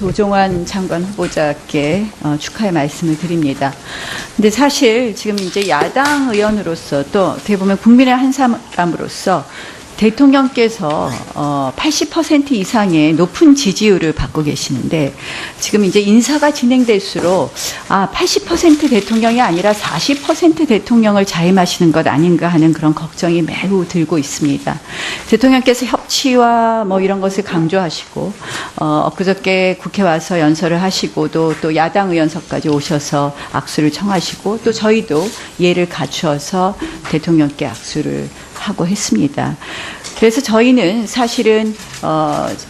도종환 장관 후보자께 축하의 말씀을 드립니다. 근데 사실 지금 이제 야당 의원으로서 또 어떻게 보면 국민의 한 사람으로서 대통령께서 80% 이상의 높은 지지율을 받고 계시는데 지금 이제 인사가 진행될수록 80% 대통령이 아니라 40% 대통령을 자임하시는 것 아닌가 하는 그런 걱정이 매우 들고 있습니다. 대통령께서 협치와 뭐 이런 것을 강조하시고 엊그저께 국회 와서 연설을 하시고 또 야당 의원석까지 오셔서 악수를 청하시고 또 저희도 예를 갖추어서 대통령께 악수를 하고 했습니다. 그래서 저희는 사실은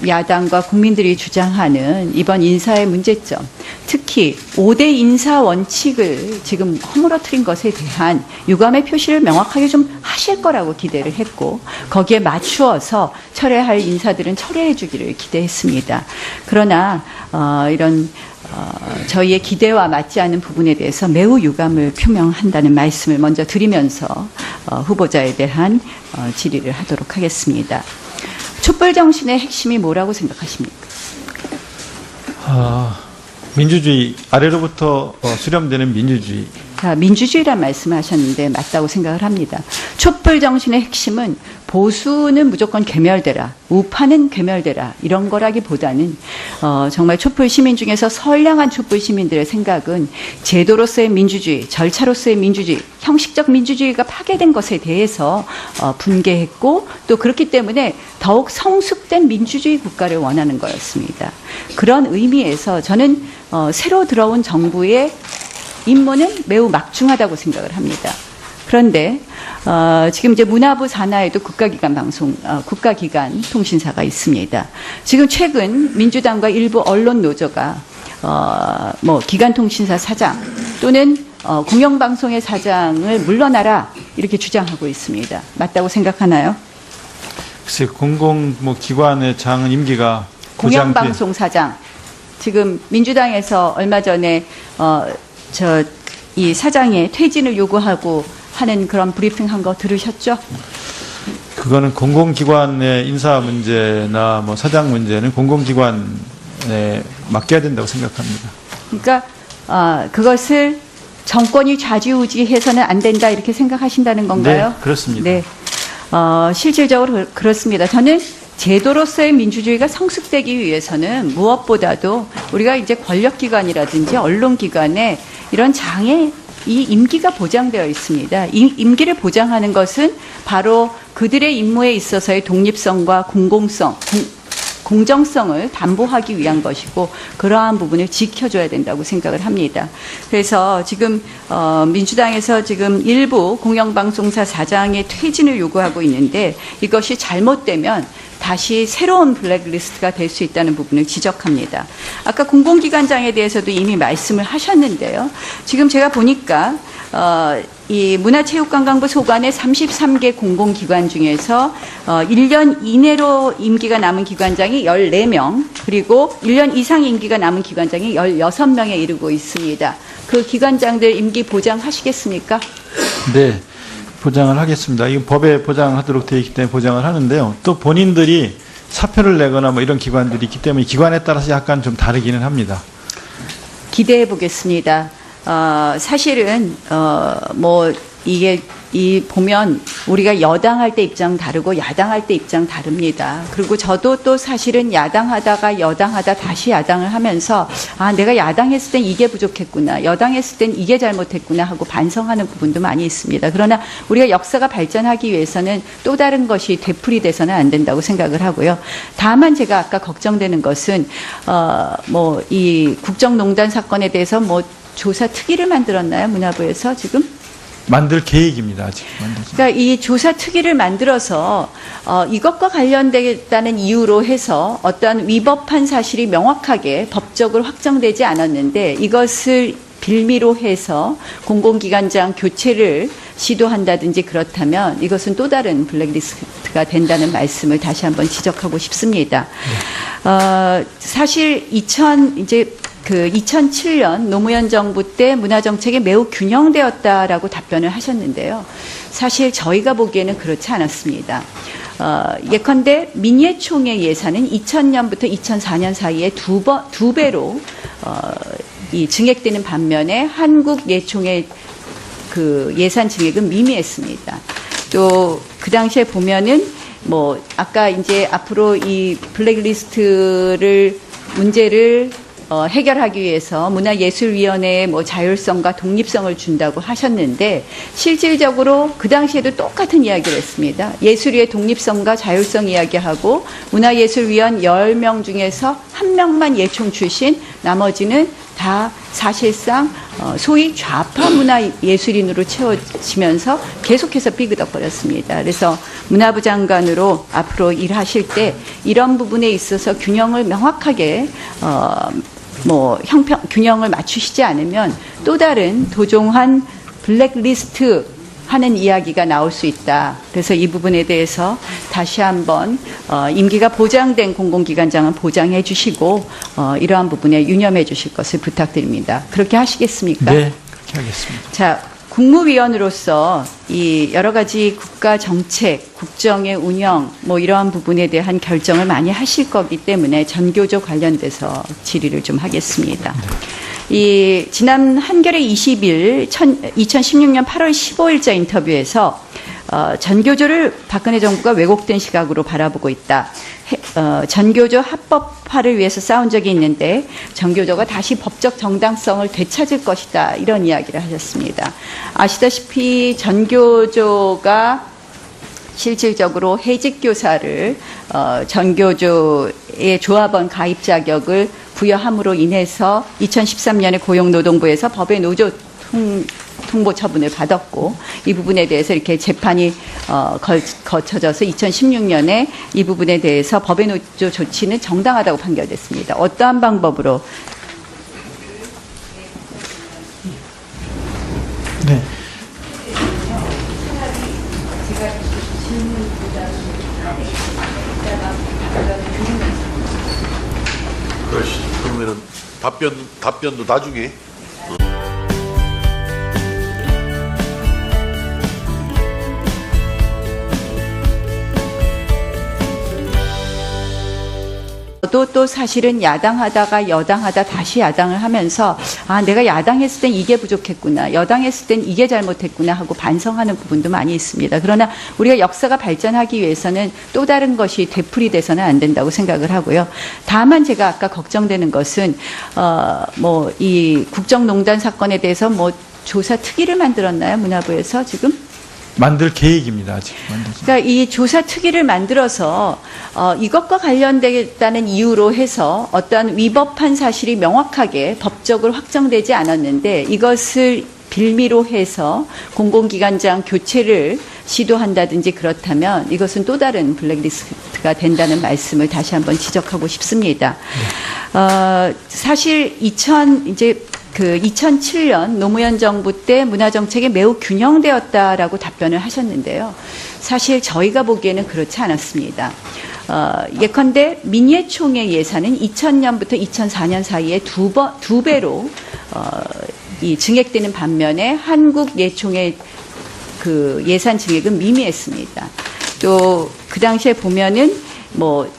야당과 국민들이 주장하는 이번 인사의 문제점, 특히 5대 인사 원칙을 지금 허물어뜨린 것에 대한 유감의 표시를 명확하게 좀 하실 거라고 기대를 했고 거기에 맞추어서 철회할 인사들은 철회해 주기를 기대했습니다. 그러나 이런 저희의 기대와 맞지 않는 부분에 대해서 매우 유감을 표명한다는 말씀을 먼저 드리면서 후보자에 대한 질의를 하도록 하겠습니다. 촛불 정신의 핵심이 뭐라고 생각하십니까? 민주주의, 아래로부터 수렴되는 민주주의. 민주주의란 말씀을 하셨는데 맞다고 생각을 합니다. 촛불 정신의 핵심은 보수는 무조건 괴멸되라, 우파는 괴멸되라 이런 거라기보다는 정말 촛불 시민 중에서 선량한 촛불 시민들의 생각은 제도로서의 민주주의, 절차로서의 민주주의, 형식적 민주주의가 파괴된 것에 대해서 분개했고 또 그렇기 때문에 더욱 성숙된 민주주의 국가를 원하는 거였습니다. 그런 의미에서 저는 새로 들어온 정부의 임무는 매우 막중하다고 생각을 합니다. 그런데 지금 이제 문화부 산하에도 국가기관 통신사가 있습니다. 지금 최근 민주당과 일부 언론 노조가 기관 통신사 사장 또는 공영방송의 사장을 물러나라 이렇게 주장하고 있습니다. 맞다고 생각하나요? 글쎄, 기관의 장은 임기가 공영방송 사장 지금 민주당에서 얼마 전에 이 사장의 퇴진을 요구하고 하는 그런 브리핑한 거 들으셨죠? 그거는 공공기관의 인사 문제나 사장 문제는 공공기관에 맡겨야 된다고 생각합니다. 그러니까 그것을 정권이 좌지우지해서는 안 된다 이렇게 생각하신다는 건가요? 네, 그렇습니다. 네, 실질적으로 그렇습니다. 저는 제도로서의 민주주의가 성숙되기 위해서는 무엇보다도 우리가 이제 권력기관이라든지 언론기관에 이런 장애, 이 임기가 보장되어 있습니다. 이 임기를 보장하는 것은 바로 그들의 임무에 있어서의 독립성과 공정성을 담보하기 위한 것이고 그러한 부분을 지켜줘야 된다고 생각을 합니다. 그래서 지금 민주당에서 지금 일부 공영방송사 사장의 퇴진을 요구하고 있는데 이것이 잘못되면 다시 새로운 블랙리스트가 될 수 있다는 부분을 지적합니다. 아까 공공기관장에 대해서도 이미 말씀을 하셨는데요. 지금 제가 보니까 이 문화체육관광부 소관의 33개 공공기관 중에서 1년 이내로 임기가 남은 기관장이 14명 그리고 1년 이상 임기가 남은 기관장이 16명에 이르고 있습니다. 그 기관장들 임기 보장하시겠습니까? 네. 보장을 하겠습니다. 이건 법에 보장하도록 되어 있기 때문에 보장을 하는데요. 또 본인들이 사표를 내거나 이런 기관들이 있기 때문에 기관에 따라서 약간 좀 다르기는 합니다. 기대해 보겠습니다. 사실은 이게 보면 우리가 여당할 때 입장 다르고 야당할 때 입장 다릅니다. 그리고 저도 또 사실은 야당하다가 여당하다 다시 야당을 하면서 내가 야당했을 땐 이게 부족했구나, 여당했을 땐 이게 잘못했구나 하고 반성하는 부분도 많이 있습니다. 그러나 우리가 역사가 발전하기 위해서는 또 다른 것이 되풀이돼서는 안 된다고 생각을 하고요. 다만 제가 아까 걱정되는 것은 이 국정농단 사건에 대해서 조사 특위를 만들었나요? 문화부에서 지금? 만들 계획입니다. 아직. 그러니까 이 조사 특위를 만들어서 이것과 관련되다는 이유로 해서 어떠한 위법한 사실이 명확하게 법적으로 확정되지 않았는데 이것을 빌미로 해서 공공기관장 교체를 시도한다든지 그렇다면 이것은 또 다른 블랙리스트가 된다는 말씀을 다시 한번 지적하고 싶습니다. 사실 2007년 노무현 정부 때 문화정책이 매우 균형되었다라고 답변을 하셨는데요. 사실 저희가 보기에는 그렇지 않았습니다. 예컨대 민예총회 예산은 2000년부터 2004년 사이에 두 배로 이 증액되는 반면에 한국 예총회 그 예산 증액은 미미했습니다. 또 그 당시에 보면은 뭐 아까 이제 앞으로 이 블랙리스트를 문제를 해결하기 위해서 문화예술위원회에 뭐 자율성과 독립성을 준다고 하셨는데 실질적으로 그 당시에도 똑같은 이야기를 했습니다. 예술위의 독립성과 자율성 이야기하고 문화예술위원 10명 중에서 1명만 예총 출신, 나머지는 다 사실상 소위 좌파 문화예술인으로 채워지면서 계속해서 삐그덕거렸습니다. 그래서 문화부 장관으로 앞으로 일하실 때 이런 부분에 있어서 균형을 명확하게 균형을 맞추시지 않으면 또 다른 도종환 블랙리스트 하는 이야기가 나올 수 있다. 그래서 이 부분에 대해서 다시 한번 임기가 보장된 공공기관장은 보장해 주시고 이러한 부분에 유념해 주실 것을 부탁드립니다. 그렇게 하시겠습니까? 네, 그렇게 하겠습니다. 자, 국무위원으로서 이 여러 가지 국가 정책, 국정의 운영 뭐 이러한 부분에 대한 결정을 많이 하실 거기 때문에 전교조 관련돼서 질의를 좀 하겠습니다. 이 지난 한겨레 20일 2016년 8월 15일자 인터뷰에서 전교조를 박근혜 정부가 왜곡된 시각으로 바라보고 있다. 전교조 합법화를 위해서 싸운 적이 있는데 전교조가 다시 법적 정당성을 되찾을 것이다. 이런 이야기를 하셨습니다. 아시다시피 전교조가 실질적으로 해직교사를 전교조의 조합원 가입 자격을 부여함으로 인해서 2013년에 고용노동부에서 법의 노조 통보 처분을 받았고 이 부분에 대해서 이렇게 재판이 거쳐져서 2016년에 이 부분에 대해서 법의 노조 조치는 정당하다고 판결됐습니다. 어떠한 방법으로? 네. 그러면은 답변도 나중에. 또 사실은 야당하다가 여당하다 다시 야당을 하면서 내가 야당했을 땐 이게 부족했구나, 여당했을 땐 이게 잘못했구나 하고 반성하는 부분도 많이 있습니다. 그러나 우리가 역사가 발전하기 위해서는 또 다른 것이 되풀이돼서는 안 된다고 생각을 하고요. 다만 제가 아까 걱정되는 것은 이 국정농단 사건에 대해서 조사 특위를 만들었나요? 문화부에서 지금? 만들 계획입니다. 아직 만들지. 그러니까 이 조사 특위를 만들어서 이것과 관련되겠다는 이유로 해서 어떠한 위법한 사실이 명확하게 법적으로 확정되지 않았는데 이것을 빌미로 해서 공공기관장 교체를 시도한다든지 그렇다면 이것은 또 다른 블랙리스트가 된다는 말씀을 다시 한번 지적하고 싶습니다. 사실 2007년 노무현 정부 때 문화정책이 매우 균형되었다라고 답변을 하셨는데요. 사실 저희가 보기에는 그렇지 않았습니다. 예컨대 민예총회 예산은 2000년부터 2004년 사이에 두 배로 이 증액되는 반면에 한국 예총회 그 예산 증액은 미미했습니다. 또 그 당시에 보면은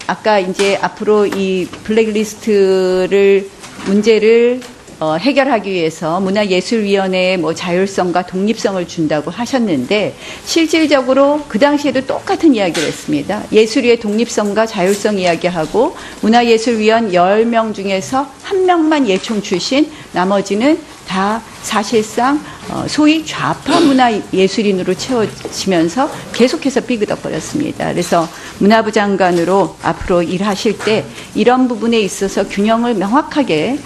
아까 이제 앞으로 이 블랙리스트를 문제를 해결하기 위해서 문화예술위원회에 자율성과 독립성을 준다고 하셨는데 실질적으로 그 당시에도 똑같은 이야기를 했습니다. 예술위의 독립성과 자율성 이야기하고 문화예술위원 10명 중에서 1명만 예총 출신, 나머지는 다 사실상 소위 좌파 문화예술인으로 채워지면서 계속해서 삐그덕거렸습니다. 그래서 문화부 장관으로 앞으로 일하실 때 이런 부분에 있어서 균형을 명확하게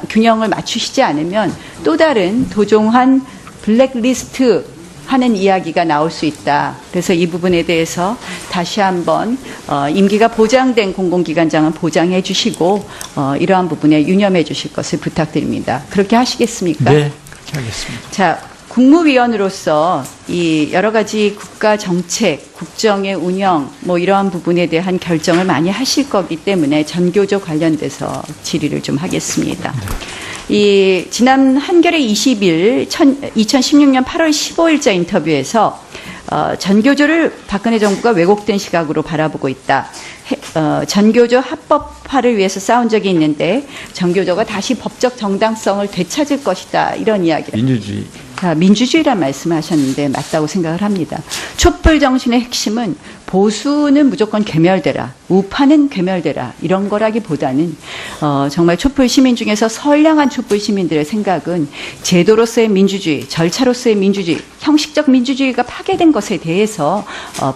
균형을 맞추시지 않으면 또 다른 도종환 블랙리스트 하는 이야기가 나올 수 있다. 그래서 이 부분에 대해서 다시 한번 임기가 보장된 공공기관장은 보장해 주시고 이러한 부분에 유념해 주실 것을 부탁드립니다. 그렇게 하시겠습니까? 네, 그렇게 하겠습니다. 자, 국무위원으로서 이 여러 가지 국가 정책, 국정의 운영 이러한 부분에 대한 결정을 많이 하실 거기 때문에 전교조 관련돼서 질의를 좀 하겠습니다. 이 지난 한겨레 20일 2016년 8월 15일자 인터뷰에서 전교조를 박근혜 정부가 왜곡된 시각으로 바라보고 있다. 전교조 합법화를 위해서 싸운 적이 있는데 전교조가 다시 법적 정당성을 되찾을 것이다. 이런 이야기를. 민주주의. 민주주의란 말씀하셨는데 맞다고 생각을 합니다. 촛불 정신의 핵심은 보수는 무조건 괴멸되라, 우파는 괴멸되라 이런 거라기보다는 정말 촛불 시민 중에서 선량한 촛불 시민들의 생각은 제도로서의 민주주의, 절차로서의 민주주의, 형식적 민주주의가 파괴된 것에 대해서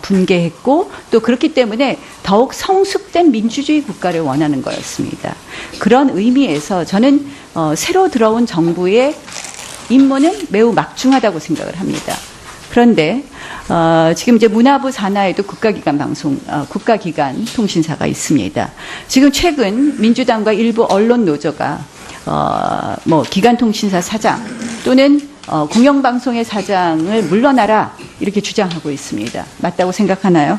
분개했고 또 그렇기 때문에 더욱 성숙된 민주주의 국가를 원하는 거였습니다. 그런 의미에서 저는 새로 들어온 정부의 임무는 매우 막중하다고 생각을 합니다. 그런데 지금 이제 문화부 산하에도 국가기관 통신사가 있습니다. 지금 최근 민주당과 일부 언론 노조가 기관통신사 사장 또는 공영방송의 사장을 물러나라 이렇게 주장하고 있습니다. 맞다고 생각하나요?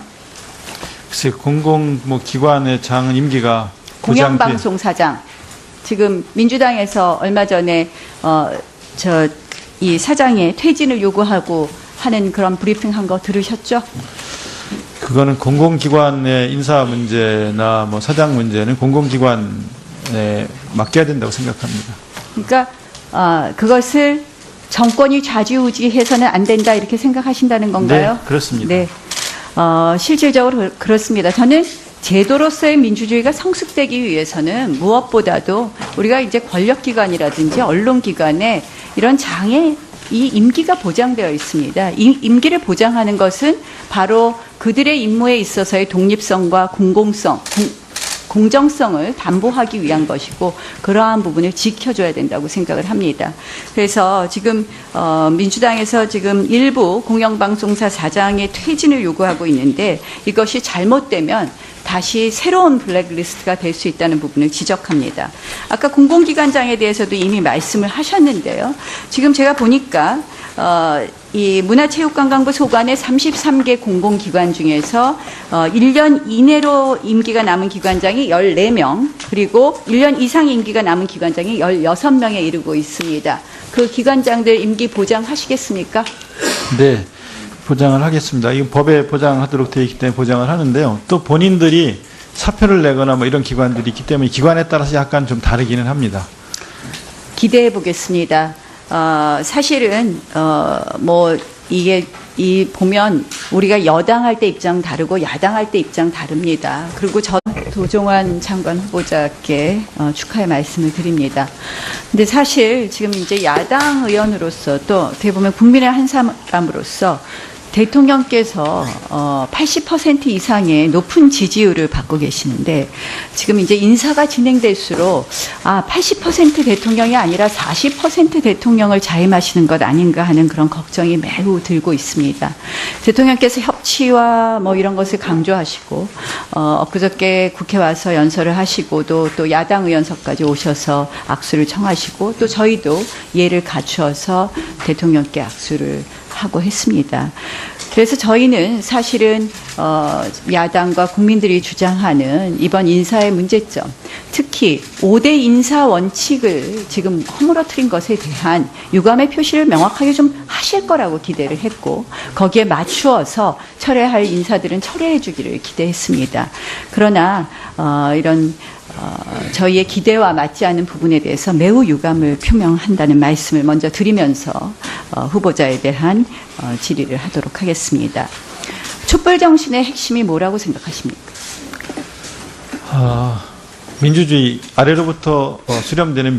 글쎄, 기관의 장은 임기가 공영방송 사장 지금 민주당에서 얼마 전에 이 사장의 퇴진을 요구하고 하는 그런 브리핑 한 거 들으셨죠? 그거는 공공기관의 인사 문제나 사장 문제는 공공기관에 맡겨야 된다고 생각합니다. 그러니까 그것을 정권이 좌지우지해서는 안 된다 이렇게 생각하신다는 건가요? 네, 그렇습니다. 네, 실질적으로 그렇습니다. 저는 제도로서의 민주주의가 성숙되기 위해서는 무엇보다도 우리가 이제 권력기관이라든지 언론기관에 이런 장애, 이 임기가 보장되어 있습니다. 이 임기를 보장하는 것은 바로 그들의 임무에 있어서의 독립성과 공정성을 담보하기 위한 것이고 그러한 부분을 지켜줘야 된다고 생각을 합니다. 그래서 지금 민주당에서 지금 일부 공영방송사 사장의 퇴진을 요구하고 있는데 이것이 잘못되면 다시 새로운 블랙리스트가 될 수 있다는 부분을 지적합니다. 아까 공공기관장에 대해서도 이미 말씀을 하셨는데요. 지금 제가 보니까 이 문화체육관광부 소관의 33개 공공기관 중에서 1년 이내로 임기가 남은 기관장이 14명 그리고 1년 이상 임기가 남은 기관장이 16명에 이르고 있습니다. 그 기관장들 임기 보장하시겠습니까? 네. 보장을 하겠습니다. 이건 법에 보장하도록 되어 있기 때문에 보장을 하는데요. 또 본인들이 사표를 내거나 이런 기관들이 있기 때문에 기관에 따라서 약간 좀 다르기는 합니다. 기대해 보겠습니다. 사실은 이게 보면 우리가 여당할 때 입장 다르고 야당할 때 입장 다릅니다. 그리고 도종환 장관 후보자께 축하의 말씀을 드립니다. 근데 사실 지금 이제 야당 의원으로서 또 어떻게 보면 국민의 한 사람으로서 대통령께서 80% 이상의 높은 지지율을 받고 계시는데 지금 이제 인사가 진행될수록 80% 대통령이 아니라 40% 대통령을 자임하시는 것 아닌가 하는 그런 걱정이 매우 들고 있습니다. 대통령께서 협치와 이런 것을 강조하시고 엊그저께 국회 와서 연설을 하시고 또 야당 의원석까지 오셔서 악수를 청하시고 또 저희도 예를 갖추어서 대통령께 악수를 하고 했습니다. 그래서 저희는 사실은 야당과 국민들이 주장하는 이번 인사의 문제점, 특히 5대 인사 원칙을 지금 허물어뜨린 것에 대한 유감의 표시를 명확하게 좀 하실 거라고 기대를 했고 거기에 맞추어서 철회할 인사들은 철회해 주기를 기대했습니다. 그러나 이런 저희의 기대와 맞지 않은 부분에 대해서 매우 유감을 표명한다는 말씀을 먼저 드리면서 후보자에 대한 질의를 하도록 하겠습니다. 촛불 정신의 핵심이 뭐라고 생각하십니까? 민주주의 아래로부터 수렴되는